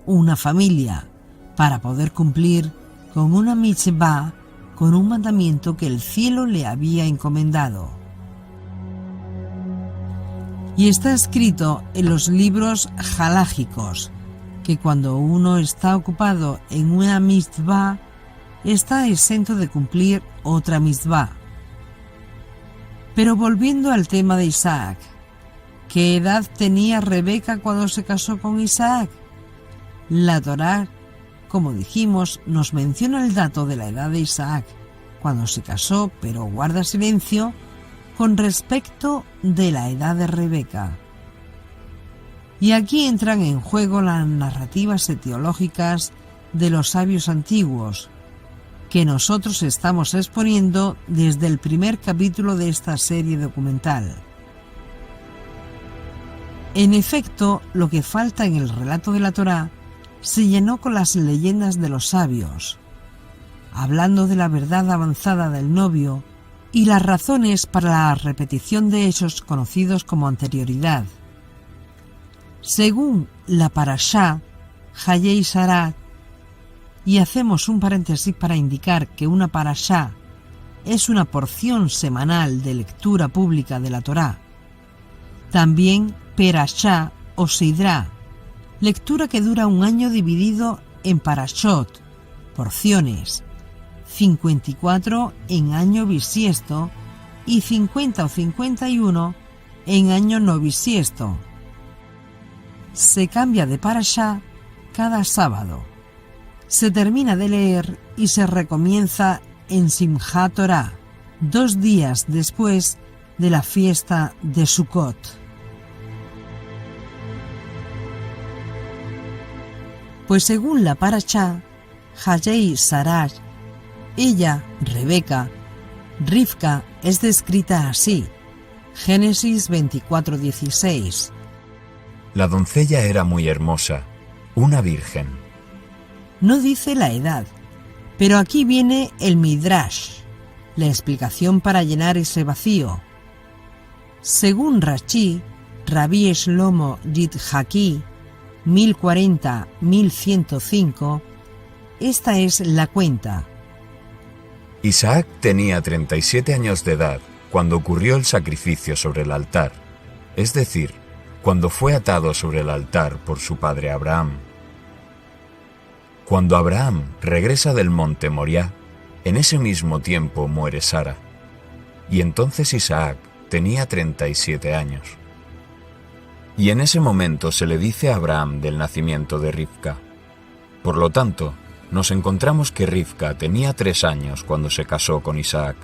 una familia para poder cumplir con una mitzvah, con un mandamiento que el cielo le había encomendado. Y está escrito en los libros halágicos que cuando uno está ocupado en una mitzvah, está exento de cumplir otra mitzvah. Pero volviendo al tema de Isaac, ¿qué edad tenía Rebeca cuando se casó con Isaac? La Torá, como dijimos, nos menciona el dato de la edad de Isaac cuando se casó, pero guarda silencio con respecto de la edad de Rebeca. Y aquí entran en juego las narrativas etiológicas de los sabios antiguos, que nosotros estamos exponiendo desde el primer capítulo de esta serie documental. En efecto, lo que falta en el relato de la Torá se llenó con las leyendas de los sabios, hablando de la verdad avanzada del novio y las razones para la repetición de hechos conocidos como anterioridad. Según la Parashá, Hayei Sarah, y hacemos un paréntesis para indicar que una Parashá es una porción semanal de lectura pública de la Torá. También Perashá o Sidrá, lectura que dura un año dividido en Parashot, porciones, 54 en año bisiesto y 50 o 51 en año no bisiesto. Se cambia de Parashá cada sábado. Se termina de leer y se recomienza en Simchat Torah, 2 días después de la fiesta de Sukkot. Pues según la Parashá, Hayei Sarah, ella, Rebeca, Rivka, es descrita así, Génesis 24:16. La doncella era muy hermosa, una virgen. No dice la edad, pero aquí viene el Midrash, la explicación para llenar ese vacío. Según Rashi, Rabbi Shlomo Yidhaki, 1040-1105, esta es la cuenta. Isaac tenía 37 años de edad cuando ocurrió el sacrificio sobre el altar, es decir, cuando fue atado sobre el altar por su padre Abraham. Cuando Abraham regresa del monte Moriah, en ese mismo tiempo muere Sara, y entonces Isaac tenía 37 años. Y en ese momento se le dice a Abraham del nacimiento de Rivka. Por lo tanto, nos encontramos que Rivka tenía 3 años cuando se casó con Isaac.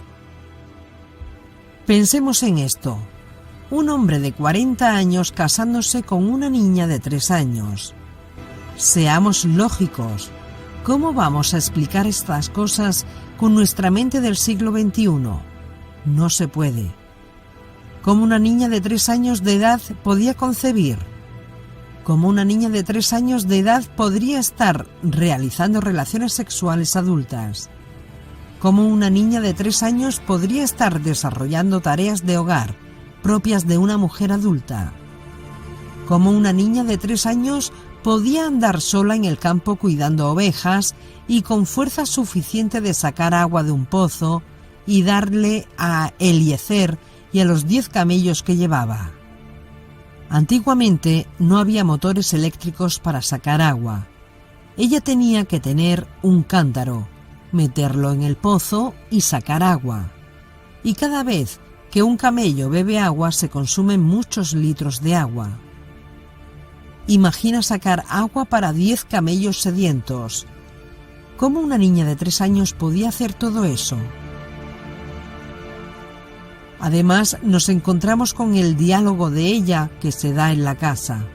Pensemos en esto. un hombre de 40 años casándose con una niña de 3 años. Seamos lógicos. ¿Cómo vamos a explicar estas cosas con nuestra mente del siglo XXI? No se puede. ¿Cómo una niña de 3 años de edad podía concebir? ¿Cómo una niña de 3 años de edad podría estar realizando relaciones sexuales adultas? ¿Cómo una niña de 3 años podría estar desarrollando tareas de hogar propias de una mujer adulta? ¿Cómo una niña de 3 años podía andar sola en el campo cuidando ovejas y con fuerza suficiente de sacar agua de un pozo y darle a Eliezer y a los 10 camellos que llevaba? Antiguamente no había motores eléctricos para sacar agua. Ella tenía que tener un cántaro, meterlo en el pozo y sacar agua. Y cada vez que un camello bebe agua se consumen muchos litros de agua. Imagina sacar agua para 10 camellos sedientos. ¿Cómo una niña de 3 años podía hacer todo eso? Además, nos encontramos con el diálogo de ella que se da en la casa.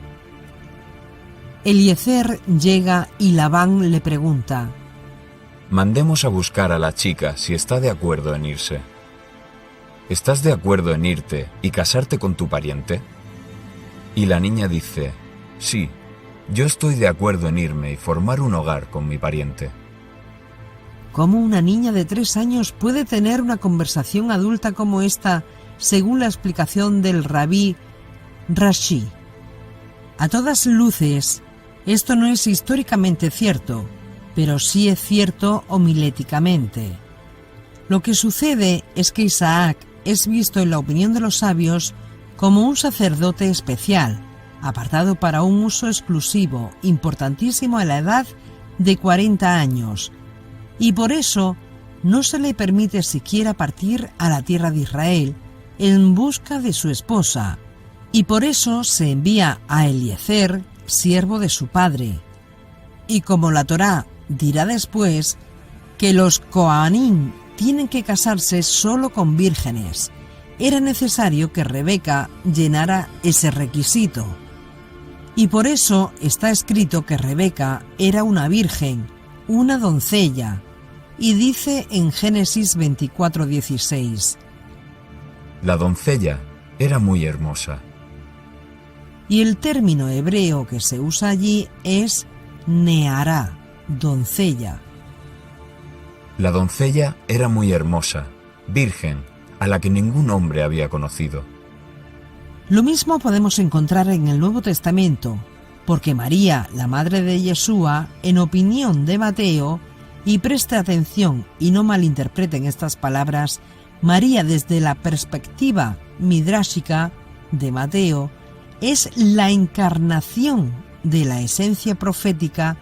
Eliezer llega y Labán le pregunta: mandemos a buscar a la chica si está de acuerdo en irse. ¿Estás de acuerdo en irte y casarte con tu pariente? Y la niña dice: sí, yo estoy de acuerdo en irme y formar un hogar con mi pariente. ¿Cómo una niña de 3 años puede tener una conversación adulta como esta, según la explicación del rabí Rashi? A todas luces, esto no es históricamente cierto, pero sí es cierto homiléticamente. Lo que sucede es que Isaac es visto en la opinión de los sabios como un sacerdote especial, apartado para un uso exclusivo, importantísimo a la edad de 40 años, y por eso no se le permite siquiera partir a la tierra de Israel en busca de su esposa, y por eso se envía a Eliezer, siervo de su padre. Y como la Torá dirá después que los Kohanim tienen que casarse solo con vírgenes, era necesario que Rebeca llenara ese requisito. Y por eso está escrito que Rebeca era una virgen, una doncella, y dice en Génesis 24:16: la doncella era muy hermosa. Y el término hebreo que se usa allí es neará, doncella. La doncella era muy hermosa, virgen, a la que ningún hombre había conocido. Lo mismo podemos encontrar en el Nuevo Testamento, porque María, la madre de Yeshua, en opinión de Mateo, y preste atención y no malinterpreten estas palabras, María desde la perspectiva midrásica de Mateo es la encarnación de la esencia profética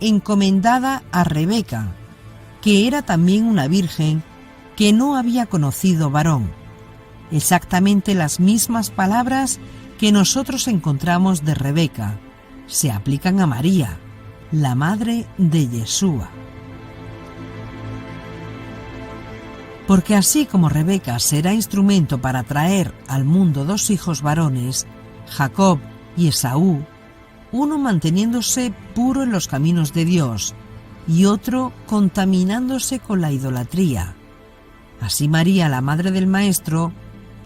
encomendada a Rebeca, que era también una virgen que no había conocido varón. Exactamente las mismas palabras que nosotros encontramos de Rebeca se aplican a María, la madre de Yeshua. Porque así como Rebeca será instrumento para traer al mundo 2 hijos varones, Jacob y Esaú, uno manteniéndose puro en los caminos de Dios y otro contaminándose con la idolatría. Así María, la madre del Maestro,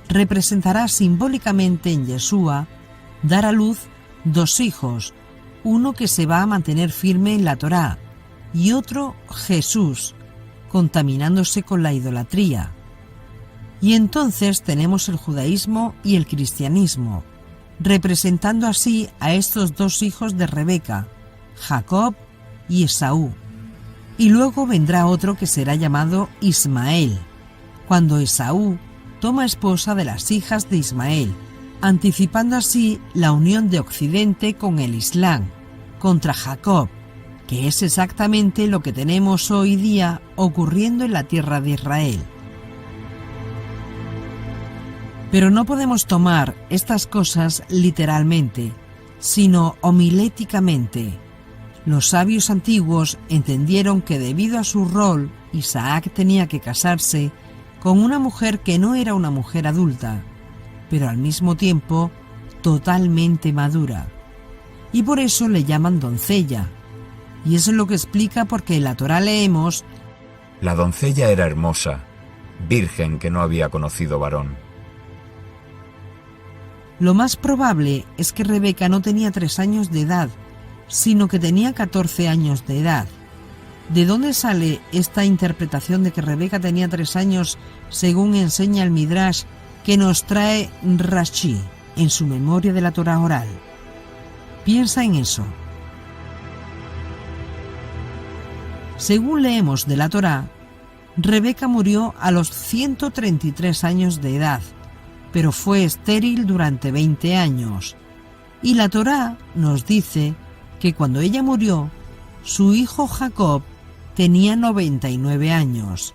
representará simbólicamente en Yeshua dar a luz 2 hijos, uno que se va a mantener firme en la Torá y otro Jesús, contaminándose con la idolatría. Y entonces tenemos el judaísmo y el cristianismo, representando así a estos 2 hijos de Rebeca, Jacob y Esaú. Y luego vendrá otro que será llamado Ismael, cuando Esaú toma esposa de las hijas de Ismael, anticipando así la unión de Occidente con el Islam, contra Jacob, que es exactamente lo que tenemos hoy día ocurriendo en la tierra de Israel. Pero no podemos tomar estas cosas literalmente, sino homiléticamente. Los sabios antiguos entendieron que debido a su rol, Isaac tenía que casarse con una mujer que no era una mujer adulta, pero al mismo tiempo totalmente madura. Y por eso le llaman doncella. Y eso es lo que explica por qué en la Torá leemos: la doncella era hermosa, virgen que no había conocido varón. Lo más probable es que Rebeca no tenía 3 años de edad, sino que tenía 14 años de edad. ¿De dónde sale esta interpretación de que Rebeca tenía 3 años, según enseña el Midrash que nos trae Rashi en su memoria de la Torá oral? Piensa en eso. Según leemos de la Torá, Rebeca murió a los 133 años de edad, pero fue estéril durante 20 años. Y la Torá nos dice que cuando ella murió, su hijo Jacob tenía 99 años.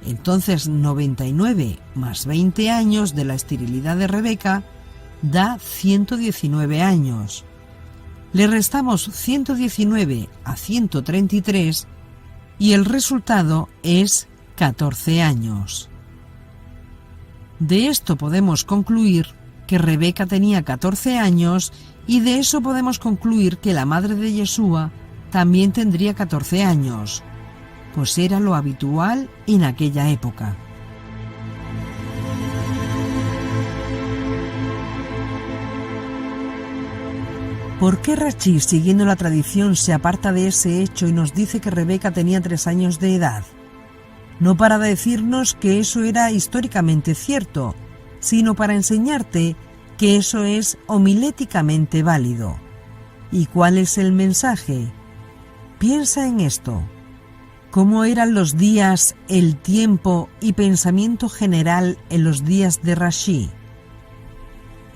Entonces 99 más 20 años de la esterilidad de Rebeca da 119 años. Le restamos 119 a 133 y el resultado es 14 años. De esto podemos concluir que Rebeca tenía 14 años y de eso podemos concluir que la madre de Yeshua también tendría 14 años, pues era lo habitual en aquella época. ¿Por qué Rashi, siguiendo la tradición, se aparta de ese hecho y nos dice que Rebeca tenía 3 años de edad? No para decirnos que eso era históricamente cierto, sino para enseñarte que eso es homiléticamente válido. ¿Y cuál es el mensaje? Piensa en esto. ¿Cómo eran los días, el tiempo y pensamiento general en los días de Rashi?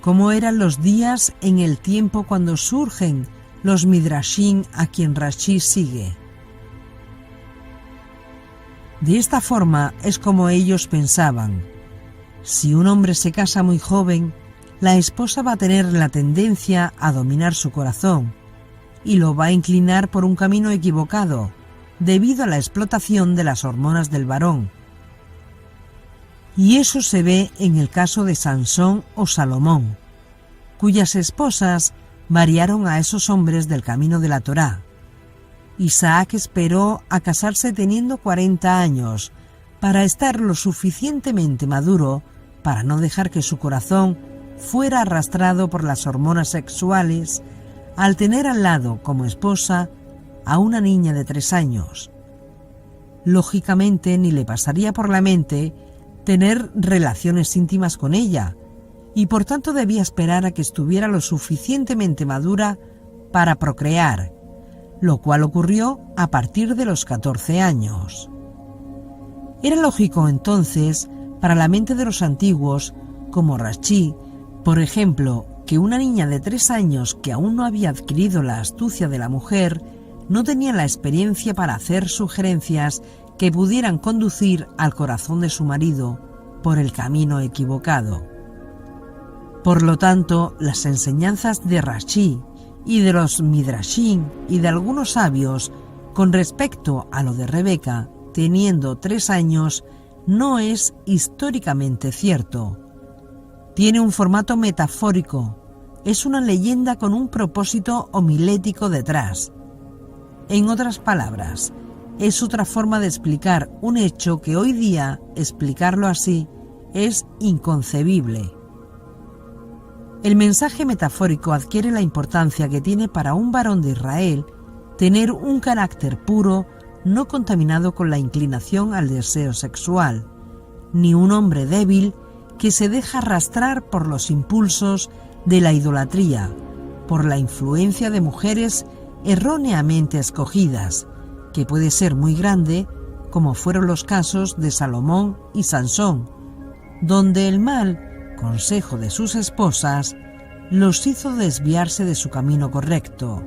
¿Cómo eran los días en el tiempo cuando surgen los Midrashim a quien Rashi sigue? De esta forma es como ellos pensaban. Si un hombre se casa muy joven, la esposa va a tener la tendencia a dominar su corazón y lo va a inclinar por un camino equivocado debido a la explotación de las hormonas del varón. Y eso se ve en el caso de Sansón o Salomón, cuyas esposas variaron a esos hombres del camino de la Torá. Isaac esperó a casarse teniendo 40 años para estar lo suficientemente maduro para no dejar que su corazón fuera arrastrado por las hormonas sexuales al tener al lado como esposa a una niña de 3 años. Lógicamente ni le pasaría por la mente tener relaciones íntimas con ella, y por tanto debía esperar a que estuviera lo suficientemente madura para procrear, lo cual ocurrió a partir de los 14 años. Era lógico entonces, para la mente de los antiguos, como Rashi, por ejemplo, que una niña de 3 años que aún no había adquirido la astucia de la mujer no tenía la experiencia para hacer sugerencias que pudieran conducir al corazón de su marido por el camino equivocado. Por lo tanto, las enseñanzas de Rashi y de los Midrashim y de algunos sabios con respecto a lo de Rebeca teniendo 3 años no es históricamente cierto. Tiene un formato metafórico, es una leyenda con un propósito homilético detrás. En otras palabras, es otra forma de explicar un hecho que hoy día explicarlo así es inconcebible. El mensaje metafórico adquiere la importancia que tiene para un varón de Israel tener un carácter puro, no contaminado con la inclinación al deseo sexual, ni un hombre débil que se deja arrastrar por los impulsos de la idolatría, por la influencia de mujeres erróneamente escogidas, que puede ser muy grande, como fueron los casos de Salomón y Sansón, donde el mal consejo de sus esposas los hizo desviarse de su camino correcto.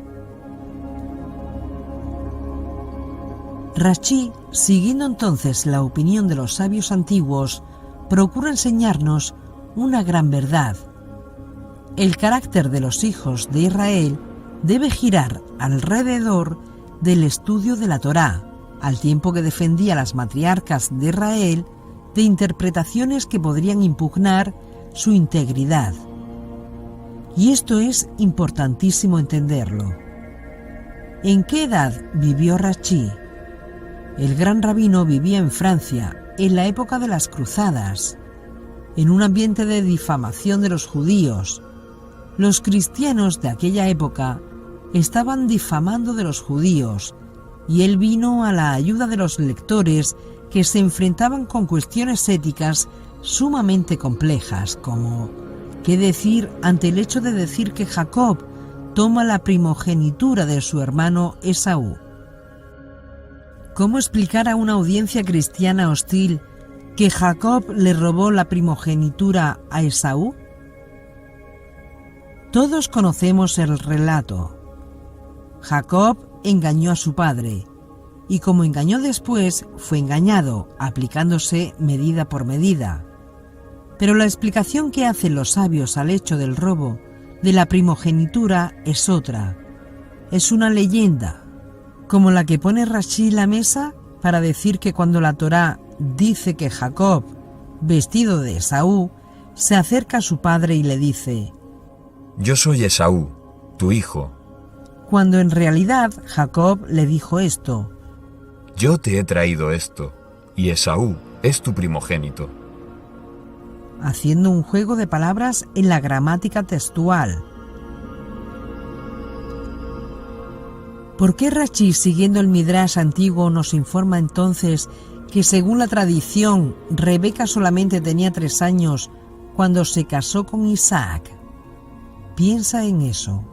Rashi, siguiendo entonces la opinión de los sabios antiguos, procura enseñarnos una gran verdad. El carácter de los hijos de Israel debe girar alrededor del estudio de la Torá, al tiempo que defendía a las matriarcas de Israel de interpretaciones que podrían impugnar su integridad. Y esto es importantísimo entenderlo. ¿En qué edad vivió Rachi? El gran rabino vivía en Francia, en la época de las cruzadas, en un ambiente de difamación de los judíos. Los cristianos de aquella época estaban difamando de los judíos, y él vino a la ayuda de los lectores que se enfrentaban con cuestiones éticas sumamente complejas, como ¿qué decir ante el hecho de decir que Jacob toma la primogenitura de su hermano Esaú? ¿Cómo explicar a una audiencia cristiana hostil que Jacob le robó la primogenitura a Esaú? Todos conocemos el relato. Jacob engañó a su padre, y como engañó después, fue engañado, aplicándose medida por medida. Pero la explicación que hacen los sabios al hecho del robo de la primogenitura es otra. Es una leyenda, como la que pone Rashi en la mesa para decir que cuando la Torá dice que Jacob, vestido de Esaú, se acerca a su padre y le dice: Yo soy Esaú, tu hijo. Cuando en realidad Jacob le dijo esto: Yo te he traído esto, y Esaú es tu primogénito. Haciendo un juego de palabras en la gramática textual. ¿Por qué Rashi, siguiendo el Midrash antiguo, nos informa entonces que según la tradición Rebeca solamente tenía 3 años cuando se casó con Isaac? Piensa en eso.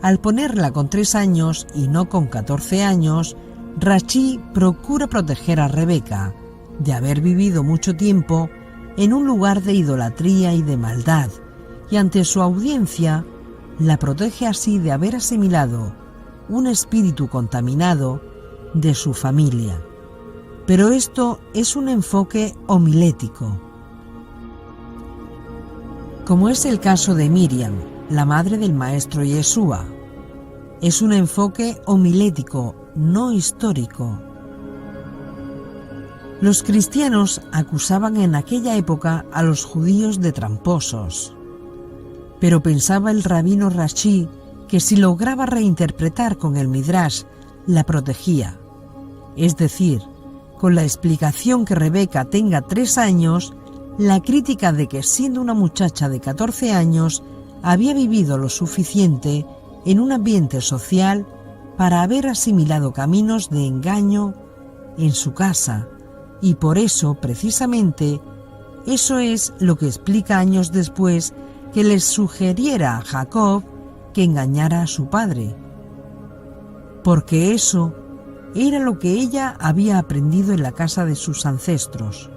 Al ponerla con 3 años y no con 14 años, Rashi procura proteger a Rebeca de haber vivido mucho tiempo en un lugar de idolatría y de maldad, y ante su audiencia la protege así de haber asimilado un espíritu contaminado de su familia. Pero esto es un enfoque homilético, como es el caso de Miriam, la madre del maestro Yeshua. Es un enfoque homilético, no histórico. Los cristianos acusaban en aquella época a los judíos de tramposos. Pero pensaba el rabino Rashi que si lograba reinterpretar con el Midrash, la protegía. Es decir, con la explicación que Rebeca tenga 3 años, la crítica de que siendo una muchacha de 14 años había vivido lo suficiente en un ambiente social para haber asimilado caminos de engaño en su casa, y por eso, precisamente, eso es lo que explica años después que les sugiriera a Jacob que engañara a su padre, porque eso era lo que ella había aprendido en la casa de sus ancestros.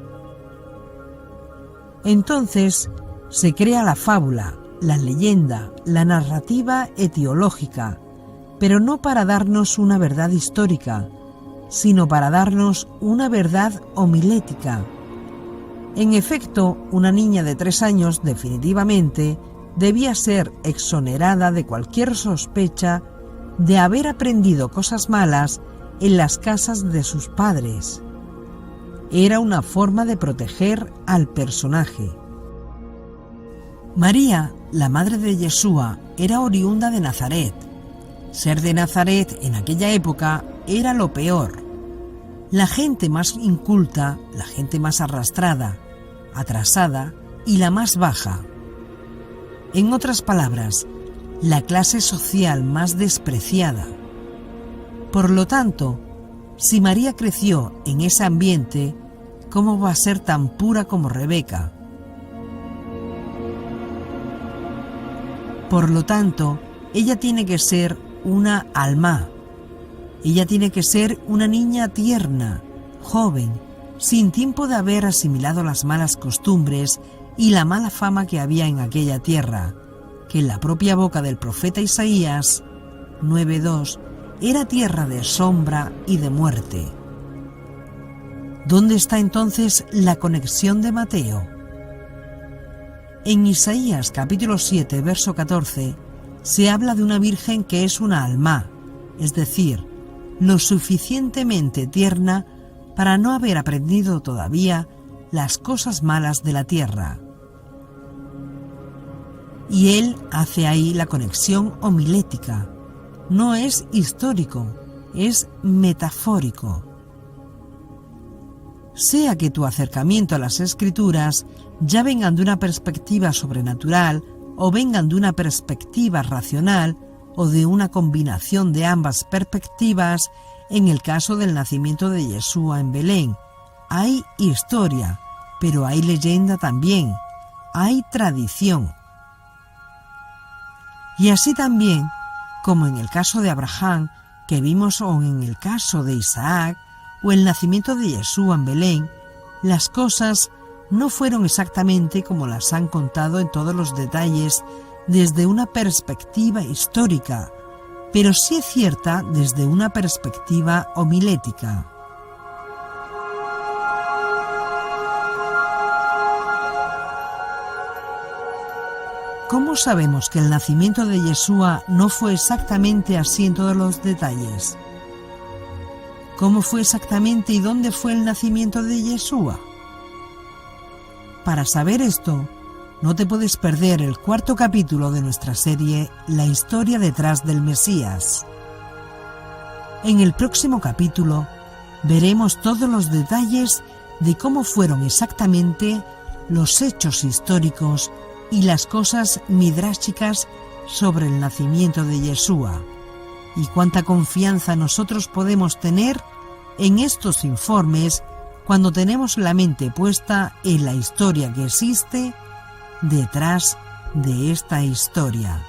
Entonces se crea la fábula, la leyenda, la narrativa etiológica, pero no para darnos una verdad histórica, sino para darnos una verdad homilética. En efecto, una niña de 3 años definitivamente debía ser exonerada de cualquier sospecha de haber aprendido cosas malas en las casas de sus padres. Era una forma de proteger al personaje. María, la madre de Yeshua, era oriunda de Nazaret. Ser de Nazaret en aquella época era lo peor. La gente más inculta, la gente más arrastrada, atrasada y la más baja. En otras palabras, la clase social más despreciada. Por lo tanto, si María creció en ese ambiente, ¿cómo va a ser tan pura como Rebeca? Por lo tanto, ella tiene que ser una alma. Ella tiene que ser una niña tierna, joven, sin tiempo de haber asimilado las malas costumbres y la mala fama que había en aquella tierra, que en la propia boca del profeta Isaías 9:2 era tierra de sombra y de muerte. ¿Dónde está entonces la conexión de Mateo? En Isaías capítulo 7, verso 14, se habla de una virgen que es una alma, es decir, lo suficientemente tierna para no haber aprendido todavía las cosas malas de la tierra. Y él hace ahí la conexión homilética. No es histórico, es metafórico. Sea que tu acercamiento a las Escrituras ya vengan de una perspectiva sobrenatural o vengan de una perspectiva racional o de una combinación de ambas perspectivas, en el caso del nacimiento de Yeshua en Belén, hay historia, pero hay leyenda también, hay tradición. Y así también, como en el caso de Abraham, que vimos, o en el caso de Isaac, o el nacimiento de Yeshua en Belén, las cosas no fueron exactamente como las han contado en todos los detalles desde una perspectiva histórica, pero sí es cierta desde una perspectiva homilética. ¿Cómo sabemos que el nacimiento de Yeshua no fue exactamente así en todos los detalles? ¿Cómo fue exactamente y dónde fue el nacimiento de Yeshua? Para saber esto, no te puedes perder el 4º capítulo de nuestra serie La historia detrás del Mesías. En el próximo capítulo veremos todos los detalles de cómo fueron exactamente los hechos históricos y las cosas midráshicas sobre el nacimiento de Yeshua, y cuánta confianza nosotros podemos tener en estos informes cuando tenemos la mente puesta en la historia que existe detrás de esta historia.